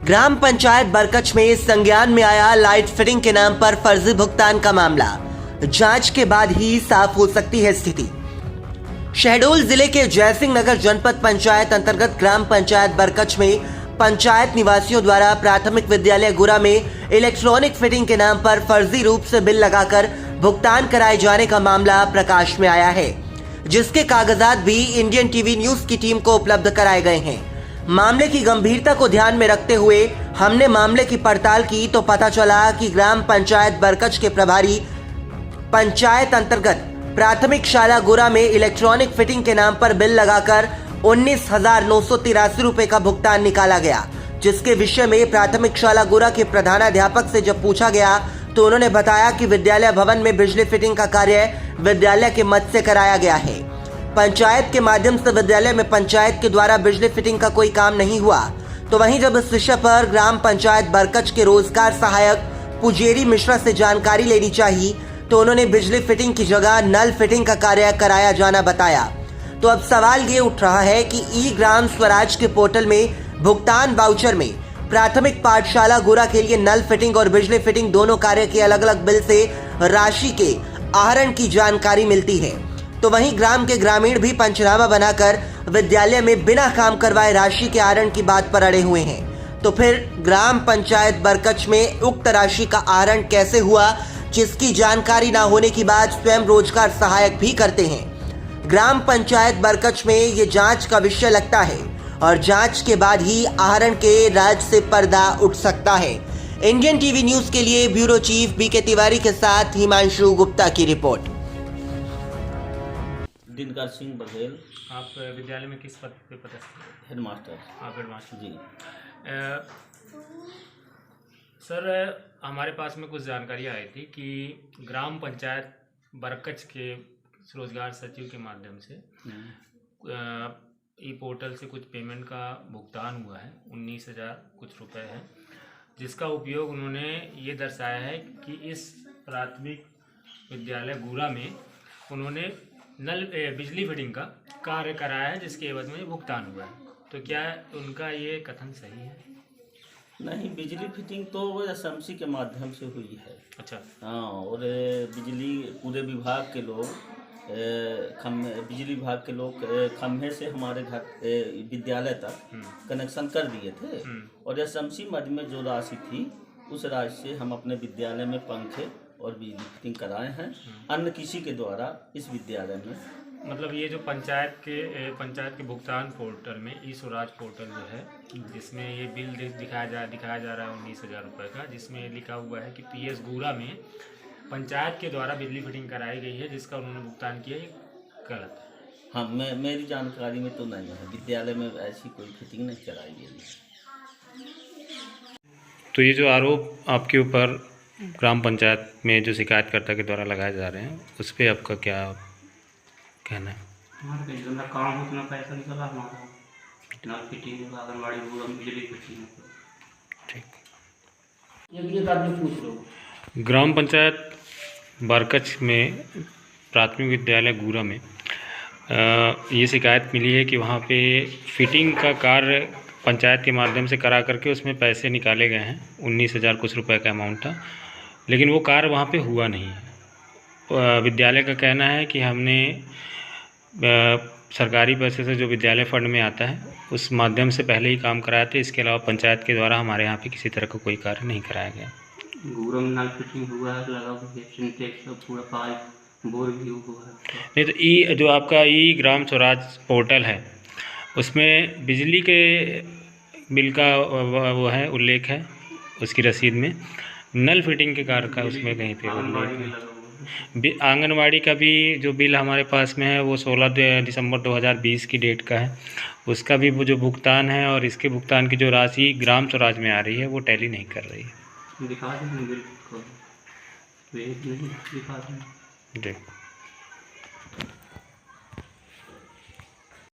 ग्राम पंचायत बरकच में संज्ञान में आया लाइट फिटिंग के नाम पर फर्जी भुगतान का मामला। जांच के बाद ही साफ हो सकती है स्थिति। शहडोल जिले के जयसिंह नगर जनपद पंचायत अंतर्गत ग्राम पंचायत बरकच में पंचायत निवासियों द्वारा प्राथमिक विद्यालय गुरा में इलेक्ट्रॉनिक फिटिंग के नाम पर फर्जी रूप से बिल लगाकर भुगतान कराए जाने का मामला प्रकाश में आया है, जिसके कागजात भी इंडियन टीवी न्यूज की टीम को उपलब्ध कराए गए हैं। मामले की गंभीरता को ध्यान में रखते हुए हमने मामले की पड़ताल की तो पता चला कि ग्राम पंचायत बरकच के प्रभारी पंचायत अंतर्गत प्राथमिक शाला गुरा में इलेक्ट्रॉनिक फिटिंग के नाम पर बिल लगाकर 19,983 रुपए का भुगतान निकाला गया, जिसके विषय में प्राथमिक शाला गुरा के प्रधानाध्यापक से जब पूछा गया तो उन्होंने बताया कि विद्यालय भवन में बिजली फिटिंग का कार्य विद्यालय के मद से कराया गया है। पंचायत के माध्यम से विद्यालय में पंचायत के द्वारा बिजली फिटिंग का कोई काम नहीं हुआ। तो वहीं जब इस विषय पर ग्राम पंचायत बरकच के रोजगार सहायक पुजेरी मिश्रा से जानकारी लेनी चाहिए तो उन्होंने बिजली फिटिंग की जगह नल फिटिंग का कार्य कराया जाना बताया। तो अब सवाल ये उठ रहा है कि ई ग्राम स्वराज के पोर्टल में भुगतान वाउचर में प्राथमिक पाठशाला गुरा के लिए नल फिटिंग और बिजली फिटिंग दोनों कार्य के अलग अलग बिल से राशि के आहरण की जानकारी मिलती है। तो वहीं ग्राम के ग्रामीण भी पंचनामा बनाकर विद्यालय में बिना काम करवाए राशि के आहरण की बात पर अड़े हुए हैं। तो फिर ग्राम पंचायत बरकच में उक्त राशि का आहरण कैसे हुआ, जिसकी जानकारी ना होने की बात स्वयं रोजगार सहायक भी करते हैं। ग्राम पंचायत बरकच में ये जांच का विषय लगता है और जांच के बाद ही आहरण के राज से पर्दा उठ सकता है। इंडियन टीवी न्यूज के लिए ब्यूरो चीफ बीके तिवारी के साथ हिमांशु गुप्ता की रिपोर्ट। दिनकर सिंह बघेल। आप विद्यालय में किस पद पे पदस्थ हैं? हेडमास्टर। आप हेडमास्टर जी। सर, हमारे पास में कुछ जानकारी आई थी कि ग्राम पंचायत बरकच के रोजगार सचिव के माध्यम से ई पोर्टल से कुछ पेमेंट का भुगतान हुआ है, 19,000 कुछ रुपए है, जिसका उपयोग उन्होंने ये दर्शाया है कि इस प्राथमिक विद्यालय गुरा में उन्होंने नल बिजली फिटिंग का कार्य कराया है, जिसके एवज में भुगतान हुआ है। तो क्या उनका ये कथन सही है? नहीं, बिजली फिटिंग तो एसएमसी के माध्यम से हुई है। अच्छा। हाँ, और बिजली पूरे विभाग के लोग बिजली विभाग के लोग खम्भे से हमारे घर विद्यालय तक कनेक्शन कर दिए थे और एसएमसी मद में जो राशि थी उस राशि से हम अपने विद्यालय में पंखे और बिजली फिटिंग कराए हैं। अन्य किसी के द्वारा इस विद्यालय में मतलब ये जो पंचायत के भुगतान पोर्टल में ई स्वराज पोर्टल जो है, जिसमें ये बिल दिखाया जा रहा है 19,000 रुपये का, जिसमें लिखा हुआ है कि पीएस गुरा में पंचायत के द्वारा बिजली फिटिंग कराई गई है, जिसका उन्होंने भुगतान किया, ये गलत है। हाँ, मेरी जानकारी में तो नहीं है, विद्यालय में ऐसी कोई फिटिंग नहीं कराई गई। तो ये जो आरोप आपके ऊपर ग्राम पंचायत में जो शिकायतकर्ता के द्वारा लगाए जा रहे हैं, उस पर आपका क्या कहना है? हमारे जितना काम उतना पैसा निकला हमारा, इतना फिटिंग आंगनबाड़ी पूरा बिजली फिटिंग। ठीक। एक आदमी पूछ लो। ग्राम पंचायत बरकच में प्राथमिक विद्यालय गुरा में ये शिकायत मिली है कि वहाँ पे फिटिंग का कार्य पंचायत के माध्यम से करा करके उसमें पैसे निकाले गए हैं, 19,000 कुछ रुपए का अमाउंट था, लेकिन वो कार्य वहाँ पे हुआ नहीं है। विद्यालय का कहना है कि हमने सरकारी पैसे से जो विद्यालय फंड में आता है उस माध्यम से पहले ही काम कराए थे, इसके अलावा पंचायत के द्वारा हमारे यहाँ पे किसी तरह का कोई कार्य नहीं कराया गया। गुरा में नल फिटिंग हुआ है, लगा हुआ है, सिंटेक्स पूरा पाइप बोर भी हुआ है। नहीं, तो जो आपका ई ग्राम स्वराज पोर्टल है उसमें बिजली के बिल का वो है, उल्लेख है उसकी रसीद में, नल फिटिंग के कार्य का उसमें कहीं पे आंगनवाड़ी का भी जो बिल हमारे पास में है वो 16 दिसंबर 2020 की डेट का है, उसका भी वो जो भुगतान है और इसके भुगतान की जो राशि ग्राम स्वराज में आ रही है वो टैली नहीं कर रही है। दिखा दें बिल को, दिखा दें। जी।